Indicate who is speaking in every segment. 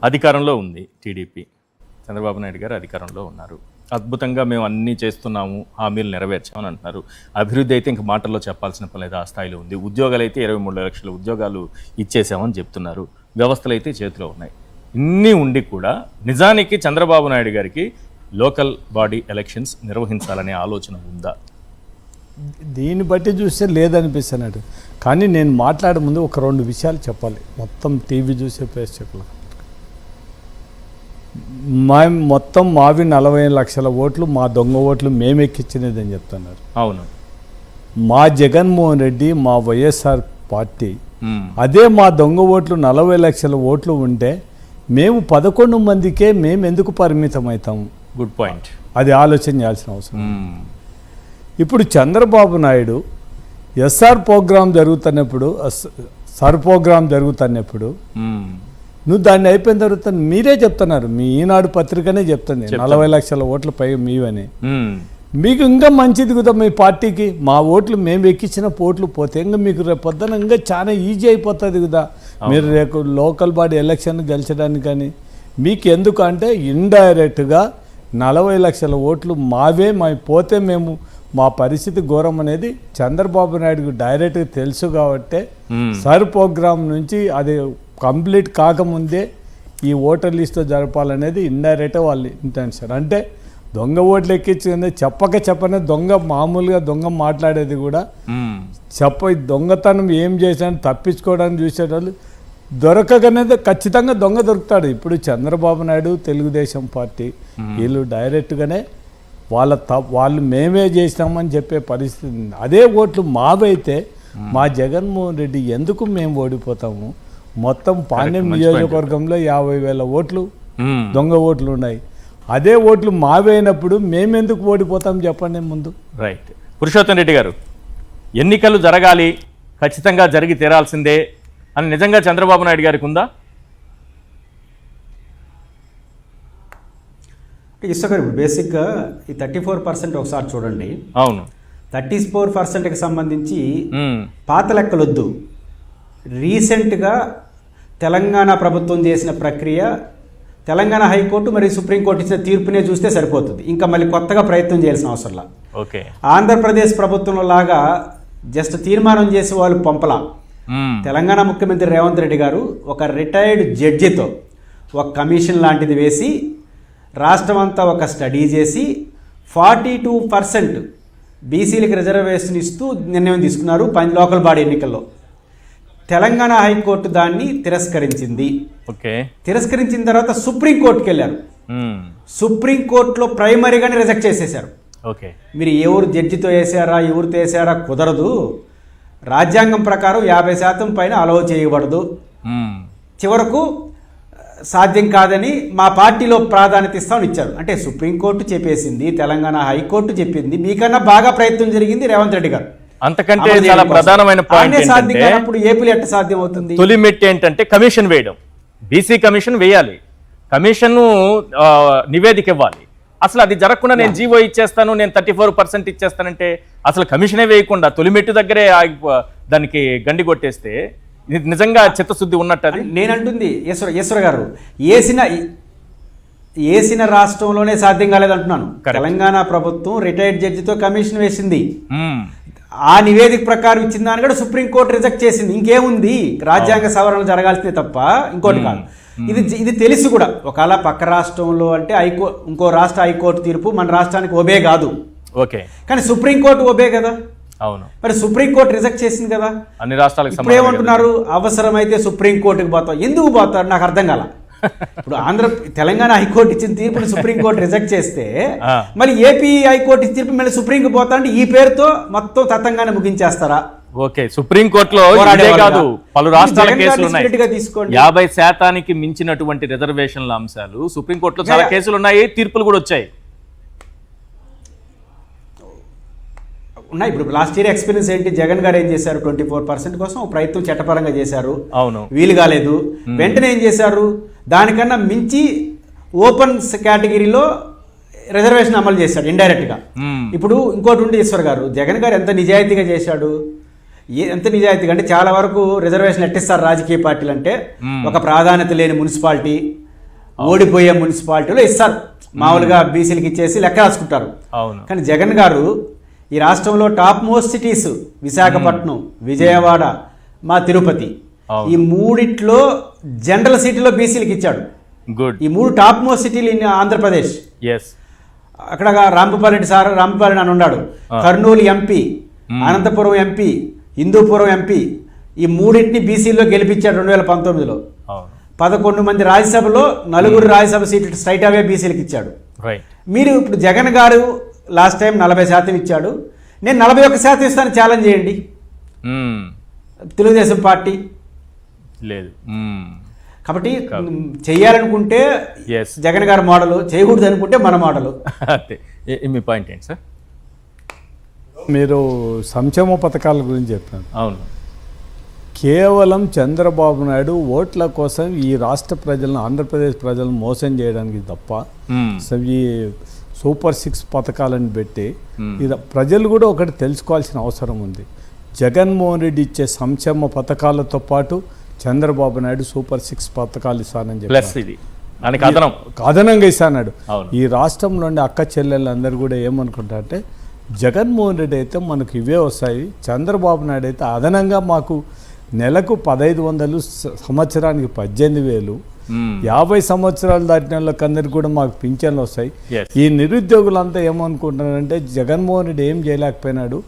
Speaker 1: అధికారంలో ఉంది టీడీపీ, చంద్రబాబు నాయుడు గారు అధికారంలో ఉన్నారు. అద్భుతంగా మేము అన్నీ చేస్తున్నాము, హామీలు నెరవేర్చామని అంటున్నారు. అభివృద్ధి అయితే ఇంక మాటల్లో చెప్పాల్సిన పని లేదు, ఆ స్థాయిలో ఉంది. ఉద్యోగాలు అయితే 23 లక్షల ఉద్యోగాలు ఇచ్చేసామని చెప్తున్నారు. వ్యవస్థలు అయితే చేతిలో ఉన్నాయి. ఇన్ని ఉండి కూడా నిజానికి చంద్రబాబు నాయుడు గారికి లోకల్ బాడీ ఎలక్షన్స్ నిర్వహించాలనే ఆలోచన ఉందా?
Speaker 2: దీన్ని బట్టి చూస్తే లేదనిపిస్తున్నాడు. కానీ నేను మాట్లాడే ముందు ఒక 2 విషయాలు చెప్పాలి మొత్తం టీవీ చూసే ప్రేక్షకులు. మొత్తం మావి 40 లక్షల ఓట్లు మా దొంగ ఓట్లు మేము ఎక్కించినది అని చెప్తున్నారు.
Speaker 1: అవును,
Speaker 2: మా జగన్మోహన్ రెడ్డి మా వైఎస్ఆర్ పార్టీ అదే మా దొంగ ఓట్లు 40 లక్షల ఓట్లు ఉంటే మేము 11 మందికే మేము ఎందుకు పరిమితం అవుతాము?
Speaker 1: Good point.
Speaker 2: అది ఆలోచన చేయాల్సిన అవసరం. ఇప్పుడు చంద్రబాబు నాయుడు ఎస్ఆర్ ప్రోగ్రాం జరుగుతున్నప్పుడు సర్ ప్రోగ్రాం జరుగుతున్నప్పుడు నువ్వు దాన్ని అయిపోయిన తర్వాత మీరే చెప్తున్నారు, మీ ఈనాడు పత్రికనే చెప్తుంది 40 లక్షల ఓట్ల పై మీవని. మీకు ఇంకా మంచిది కదా మీ పార్టీకి, మా ఓట్లు మేము ఎక్కించిన ఓట్లు పోతే ఇంకా మీకు రేపు పొద్దున ఇంకా చాలా ఈజీ అయిపోతుంది కదా మీరు రేపు లోకల్ బాడీ ఎలక్షన్ గెలిచడానికి. కానీ మీకు ఎందుకు అంటే ఇండైరెక్ట్గా 40 లక్షల ఓట్లు మావే పోతే మేము మా పరిస్థితి ఘోరం అనేది చంద్రబాబు నాయుడుకు డైరెక్ట్గా తెలుసు. కాబట్టి సర్ ప్రోగ్రామ్ నుంచి అది కంప్లీట్ కాకముందే ఈ ఓటర్ లిస్టు జరపాలనేది ఇండైరెక్ట్గా వాళ్ళ ఇంటెన్షన్. అంటే దొంగ ఓట్లు ఎక్కించింది చెప్పనే దొంగ మామూలుగా దొంగ మాట్లాడేది కూడా దొంగతనం ఏం చేశాను తప్పించుకోవడానికి చూసేటోళ్ళు దొరకగానే ఖచ్చితంగా దొంగ దొరుకుతాడు. ఇప్పుడు చంద్రబాబు నాయుడు తెలుగుదేశం పార్టీ వీళ్ళు డైరెక్ట్గానే వాళ్ళు మేమే చేసినామని చెప్పే పరిస్థితి ఉంది. అదే ఓట్లు మావైతే మా జగన్మోహన్ రెడ్డి ఎందుకు మేము ఓడిపోతాము? మొత్తం పాండ్యం నియోజకవర్గంలో 50,000 ఓట్లు దొంగ ఓట్లు ఉన్నాయి. అదే ఓట్లు మావైనప్పుడు మేమెందుకు ఓడిపోతాం చెప్పండి ముందు.
Speaker 1: రైట్. పురుషోత్తం రెడ్డి గారు, ఎన్నికలు జరగాలి, ఖచ్చితంగా జరిగి తీరాల్సిందే అని నిజంగా చంద్రబాబు నాయుడు గారికి ఉందా?
Speaker 3: ఇసుగారు బేసిక్గా ఈ 34% ఒకసారి చూడండి.
Speaker 1: అవును,
Speaker 3: 34%కి సంబంధించి పాత లెక్కలొద్దు. రీసెంట్గా తెలంగాణ ప్రభుత్వం చేసిన ప్రక్రియ, తెలంగాణ హైకోర్టు మరియు సుప్రీంకోర్టు ఇచ్చిన తీర్పునే చూస్తే సరిపోతుంది. ఇంకా మళ్ళీ కొత్తగా ప్రయత్నం చేయాల్సిన అవసరంలా.
Speaker 1: ఓకే.
Speaker 3: ఆంధ్రప్రదేశ్ ప్రభుత్వంలో లాగా జస్ట్ తీర్మానం చేసి వాళ్ళు పంపలా. తెలంగాణ ముఖ్యమంత్రి రేవంత్ రెడ్డి గారు ఒక రిటైర్డ్ జడ్జితో ఒక కమిషన్ లాంటిది వేసి రాష్ట్రం అంతా ఒక స్టడీ చేసి 42% బీసీలకు రిజర్వేషన్ ఇస్తూ నిర్ణయం తీసుకున్నారు లోకల్ బాడీ ఎన్నికల్లో. తెలంగాణ హైకోర్టు దాన్ని తిరస్కరించింది.
Speaker 1: ఓకే.
Speaker 3: తిరస్కరించిన తర్వాత సుప్రీంకోర్టుకి వెళ్ళారు. సుప్రీంకోర్టులో ప్రైమరీగానే రిజెక్ట్ చేసేశారు.
Speaker 1: ఓకే.
Speaker 3: మీరు ఎవరు జడ్జితో వేసారా ఎవరితో వేసారా కుదరదు, రాజ్యాంగం ప్రకారం 50% పైన అలౌ చేయబడదు, చివరకు సాధ్యం కాదని మా పార్టీలో ప్రాధాన్యత ఇస్తామని ఇచ్చారు. అంటే సుప్రీంకోర్టు చెప్పేసింది, తెలంగాణ హైకోర్టు చెప్పింది, మీకన్నా బాగా ప్రయత్నం జరిగింది రేవంత్ రెడ్డి గారు.
Speaker 1: అంతకంటే చాలా ప్రధానమైన పాయింట్
Speaker 3: ఏపీలో ఎట్ట సాధ్యం అవుతుంది?
Speaker 1: తొలి మెట్టు ఏంటంటే కమిషన్ వేయడం. బీసీ కమిషన్ వేయాలి, కమిషన్ నివేదిక ఇవ్వాలి. అసలు అది జరగకుండా నేను జీవో ఇచ్చేస్తాను, నేను 34% ఇచ్చేస్తానంటే అసలు కమిషనే వేయకుండా తొలి మెట్టు దగ్గరే దానికి గండి కొట్టేస్తే నిజంగా చిత్తశుద్ధి ఉన్నట్టు. అది
Speaker 3: నేనంటుంది ఈశ్వర గారు, ఏసిన రాష్ట్రంలోనే సాధ్యం కాలేదంటున్నాను. తెలంగాణ ప్రభుత్వం రిటైర్డ్ జడ్జితో కమిషన్ వేసింది, ఆ నివేదిక ప్రకారం ఇచ్చిన దాన్ని కూడా సుప్రీంకోర్టు రిజెక్ట్ చేసింది. ఇంకేముంది, రాజ్యాంగ సవరణ జరగాల్సిందే తప్ప ఇంకోటి కాదు. ఇది తెలిసి కూడా ఒకవేళ పక్క రాష్ట్రంలో అంటే ఇంకో రాష్ట్ర హైకోర్టు తీర్పు మన రాష్ట్రానికి ఒబే కాదు.
Speaker 1: ఓకే.
Speaker 3: కానీ సుప్రీంకోర్టు ఒబే కదా.
Speaker 1: అవును.
Speaker 3: మరి సుప్రీంకోర్టు రిజెక్ట్ చేసింది కదా.
Speaker 1: అన్ని రాష్ట్రాలకు
Speaker 3: ఇప్పుడు ఏమంటున్నారు, అవసరమైతే సుప్రీంకోర్టుకి పోతాం. ఎందుకు పోతారు నాకు అర్థం కాల. ఇప్పుడు తెలంగాణ హైకోర్టు ఇచ్చిన తీర్పుని సుప్రీంకోర్టు రిజెక్ట్ చేస్తే మళ్ళీ ఏపీ హైకోర్టు ఇచ్చిన తీర్పు మళ్ళీ సుప్రీంకి పోతా అంటే ఈ పేరుతో మొత్తం తతంగానే ముగించేస్తారా?
Speaker 1: ఓకే. సుప్రీంకోర్టులో ఇదే కాదు, పలు రాష్ట్రాల కేసులు ఉన్నాయి. 50% మించినటువంటి రిజర్వేషన్ల అంశాలు సుప్రీంకోర్టులో చాలా కేసులు ఉన్నాయి, తీర్పులు కూడా వచ్చాయి.
Speaker 3: ఉన్నాయి. ఇప్పుడు లాస్ట్ ఇయర్ ఎక్స్పీరియన్స్ ఏంటి, జగన్ గారు ఏం చేశారు, 24% కోసం ప్రయత్నం చట్టపరంగా చేశారు.
Speaker 1: అవును,
Speaker 3: వీలు కాలేదు. వెంటనే ఏం చేశారు, దానికన్నా మించి ఓపెన్ కేటగిరీలో రిజర్వేషన్ అమలు చేశాడు ఇండైరెక్ట్గా. ఇప్పుడు ఇంకోటి ఉండి ఈశ్వర్ గారు, జగన్ గారు ఎంత నిజాయితీగా చేశాడు, ఎంత నిజాయితీగా అంటే చాలా వరకు రిజర్వేషన్ ఎట్టిస్తారు రాజకీయ పార్టీలు అంటే, ఒక ప్రాధాన్యత లేని మున్సిపాలిటీ ఓడిపోయే మున్సిపాలిటీలో ఇస్తారు. మామూలుగా బీసీలకు ఇచ్చేసి లెక్క రాసుకుంటారు.
Speaker 1: అవును.
Speaker 3: కానీ జగన్ గారు ఈ రాష్ట్రంలో top most cities Visakhapatnam, Vijayawada, మా తిరుపతి, ఈ మూడిట్లో జనరల్ సిటీలో బీసీలకు ఇచ్చాడు.
Speaker 1: గుడ్.
Speaker 3: ఈ 3 టాప్ మోస్ట్ సిటీలు ఇన్ ఆంధ్రప్రదేశ్.
Speaker 1: ఎస్.
Speaker 3: అక్కడ రాంభూపాలరెడ్డి అని ఉన్నాడు. Kurnool MP, Anantapuram MP, Hindupuram MP, ఈ మూడింటిని బీసీలో గెలిపించాడు 2019లో. 11 మంది రాజ్యసభలో 4 రాజ్యసభ సీట్లు స్ట్రైట్ అవే బీసీలకు ఇచ్చాడు. మీరు ఇప్పుడు జగన్ గారు లాస్ట్ టైం 40% ఇచ్చాడు, నేను 41% ఇస్తాను, ఛాలెంజ్ చేయండి. తెలుగుదేశం పార్టీ
Speaker 1: లేదు.
Speaker 3: కాబట్టి చేయాలనుకుంటే జగన్ గారి మోడలు, చేయకూడదు అనుకుంటే మన మోడలు.
Speaker 1: మీ పాయింట్ ఏంటి సార్?
Speaker 2: మీరు సంక్షేమ పథకాల గురించి చెప్పారు.
Speaker 1: అవును.
Speaker 2: కేవలం చంద్రబాబు నాయుడు ఓట్ల కోసం ఈ రాష్ట్ర ప్రజలను, ఆంధ్రప్రదేశ్ ప్రజలను మోసం చేయడానికి తప్ప ఈ సూపర్ 6 పథకాలను పెట్టి ప్రజలు కూడా ఒకటి తెలుసుకోవాల్సిన అవసరం ఉంది. జగన్మోహన్ రెడ్డి ఇచ్చే సంక్షేమ పథకాలతో పాటు చంద్రబాబు నాయుడు సూపర్ 6 పథకాలు ఇస్తానని చెప్పి అదనంగా ఇస్తాడు. ఈ రాష్ట్రంలోని అక్క చెల్లెళ్ళందరూ కూడా ఏమనుకుంటారంటే జగన్మోహన్ రెడ్డి అయితే మనకు ఇవే వస్తాయి, చంద్రబాబు నాయుడు అయితే అదనంగా మాకు నెలకు 1500, సంవత్సరానికి 18,000, 50 సంవత్సరాలు దాటిన వాళ్ళకందరికి కూడా మాకు పింఛన్లు వస్తాయి. ఈ నిరుద్యోగులంతా ఏమనుకుంటున్నారంటే జగన్మోహన్ రెడ్డి ఏం చేయలేకపోయినాడు,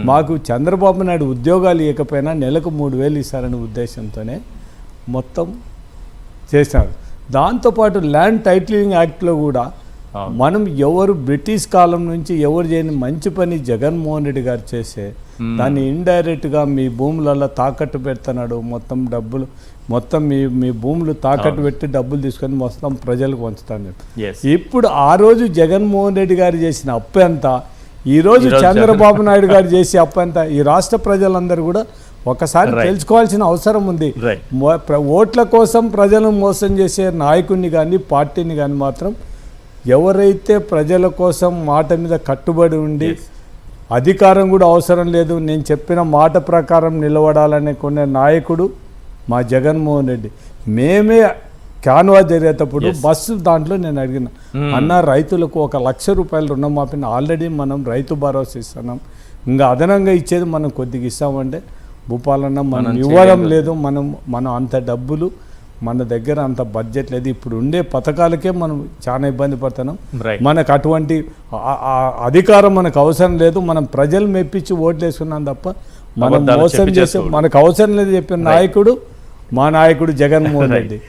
Speaker 2: మాకు చంద్రబాబు నాయుడు ఉద్యోగాలు ఇవ్వకపోయినా నెలకు 3,000 ఇస్తారనే ఉద్దేశంతోనే మొత్తం చేశారు. దాంతోపాటు ల్యాండ్ టైటిలింగ్ యాక్ట్లో కూడా మనం ఎవరు బ్రిటిష్ కాలం నుంచి ఎవరు చేయని మంచి పని జగన్మోహన్ రెడ్డి గారు చేసే దాన్ని ఇండైరెక్ట్గా మీ భూములలో తాకట్టు పెడుతున్నాడు. మొత్తం మీ భూములు తాకట్టు పెట్టి డబ్బులు తీసుకొని మొత్తం ప్రజలకు పంచుతాను. ఇప్పుడు ఆ రోజు జగన్మోహన్ రెడ్డి గారు చేసిన అప్పు ఎంత, ఈరోజు చంద్రబాబు నాయుడు గారు చేసే అప్పు ఎంత, ఈ రాష్ట్ర ప్రజలందరూ కూడా ఒకసారి తెలుసుకోవాల్సిన అవసరం ఉంది. ఓట్ల కోసం ప్రజలను మోసం చేసే నాయకుడిని కానీ పార్టీని కానీ మాత్రం ఎవరైతే ప్రజల కోసం మాట మీద కట్టుబడి ఉండి అధికారం కూడా అవసరం లేదు, నేను చెప్పిన మాట ప్రకారం నిలబడాలనే కొనే నాయకుడు మా జగన్మోహన్ రెడ్డి. మేమే క్యాన్వా జరిగేటప్పుడు బస్సు దాంట్లో నేను అడిగిన అన్న రైతులకు 1,00,000 రూపాయలు రుణమాఫీని ఆల్రెడీ మనం రైతు భరోసా ఇస్తున్నాం, ఇంకా అదనంగా ఇచ్చేది మనం కొద్దిగా ఇస్తామంటే భూపాలన్న మనం ఇవ్వడం లేదు, మనం అంత డబ్బులు మన దగ్గర అంత బడ్జెట్ లేదు, ఇప్పుడు ఉండే పథకాలకే మనం చాలా ఇబ్బంది పడుతున్నాం, మనకు అటువంటి అధికారం మనకు అవసరం లేదు, మనం ప్రజలు మెప్పించి ఓట్లు వేసుకున్నాం తప్ప మనం మోసం చేసే మనకు అవసరం లేదు చెప్పిన నాయకుడు మా నాయకుడు జగన్మోహన్ రెడ్డి.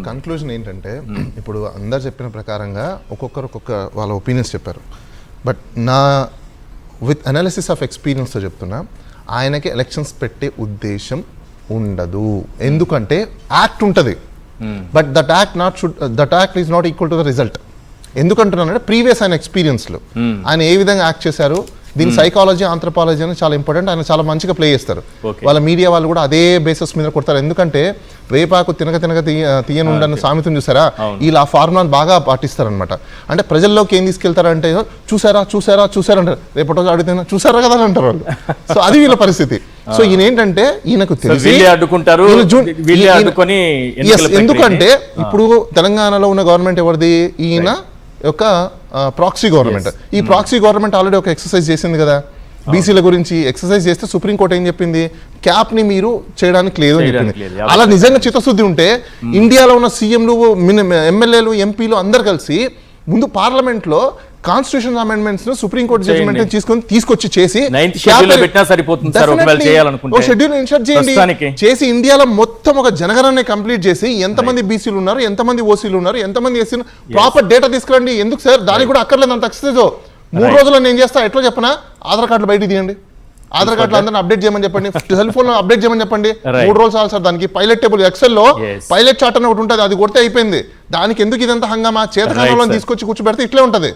Speaker 4: కన్క్లూజన్ ఏంటంటే ఇప్పుడు అందరు చెప్పిన ప్రకారంగా ఒక్కొక్కరు ఒక్కొక్క వాళ్ళ ఒపీనియన్స్ చెప్పారు. బట్ నా విత్ అనాలిసిస్ ఆఫ్ ఎక్స్పీరియన్స్తో చెప్తున్నా, ఆయనకి ఎలక్షన్స్ పెట్టే ఉద్దేశం ఉండదు. ఎందుకంటే యాక్ట్ ఉంటుంది, but that act is not equal to the result. ఎందుకంటున్నానంటే ప్రీవియస్ ఆయన ఎక్స్పీరియన్స్లో ఆయన ఏ విధంగా యాక్ట్ చేశారు, దీని సైకాలజీ, ఆంథ్రపాలజీ అని చాలా ఇంపార్టెంట్. ఆయన చాలా మంచిగా ప్లే చేస్తారు. వాళ్ళ మీడియా వాళ్ళు కూడా అదే బేసిస్ మీద కొడతారు. ఎందుకంటే వేపాకు తినక తీయనుండన్న సామెతను చూసారా, వీళ్ళు ఆ ఫార్ములాను బాగా పాటిస్తారనమాట. అంటే ప్రజల్లోకి ఏం తీసుకెళ్తారంటే చూసారా అంటారు, రేపటి రోజు అడిగితే చూసారా కదా అని అంటారు వాళ్ళు. సో అది వీళ్ళ పరిస్థితి. సో ఈయన ఏంటంటే ఈయనకు తెలిసి ఎందుకంటే ఇప్పుడు తెలంగాణలో ఉన్న గవర్నమెంట్ ఎవరిది, ఈయన యొక్క ప్రాక్సీ గవర్నమెంట్. ఈ ప్రాక్సీ గవర్నమెంట్ ఆల్రెడీ ఒక ఎక్సర్సైజ్ చేసింది కదా బీసీల గురించి. ఎక్సర్సైజ్ చేస్తే సుప్రీంకోర్టు ఏం చెప్పింది, క్యాప్ ని మీరు చేయడానికి లేదు అని చెప్పింది. అలా నిజంగా చిత్తశుద్ధి ఉంటే ఇండియాలో ఉన్న సీఎంలు, ఎమ్మెల్యేలు, ఎంపీలు అందరు కలిసి ముందు పార్లమెంట్ లో కాన్స్టిట్యూషన్ అమెండ్మెంట్స్ ను సుప్రీంకోర్టు జడ్జిమెంట్ తీసుకొచ్చి చేసి షెడ్యూల్ ఇన్సర్ట్ చేయండి, చేసి ఇండియాలో మొత్తం ఒక జనగణన కంప్లీట్ చేసి ఎంతమంది బీసీలు ఉన్నారు, ఎంతమంది ఓసీలు ఉన్నారు, ఎంతమంది ఎస్సీలు, ప్రాపర్ డేటా తీసుకురండి. ఎందుకు సార్ దానికి కూడా అక్కర్లేదు అంత ఎక్సర్సైజ్. 3 రోజుల్లో నేను చేస్తా, ఎట్లా చెప్పనా, ఆధార్ కార్డులు బయటికి తీయండి, ఆధార్ కార్డులు అందరిని అప్డేట్ చేయమని చెప్పండి, సెల్ ఫోన్ లో అప్డేట్ చేయమని చెప్పండి. 3 రోజులు చాలు సార్. దానికి పైలట్ టేబుల్ ఎక్సెల్ లో పైలట్ చార్ట్ అని ఒకటి ఉంటుంది, అది కొడితే అయిపోయింది. దానికి ఎందుకు ఇదంతా హంగామా, చేతకాలంలో తీసుకొచ్చి కూర్చోబెడితే ఇట్లే ఉంటది.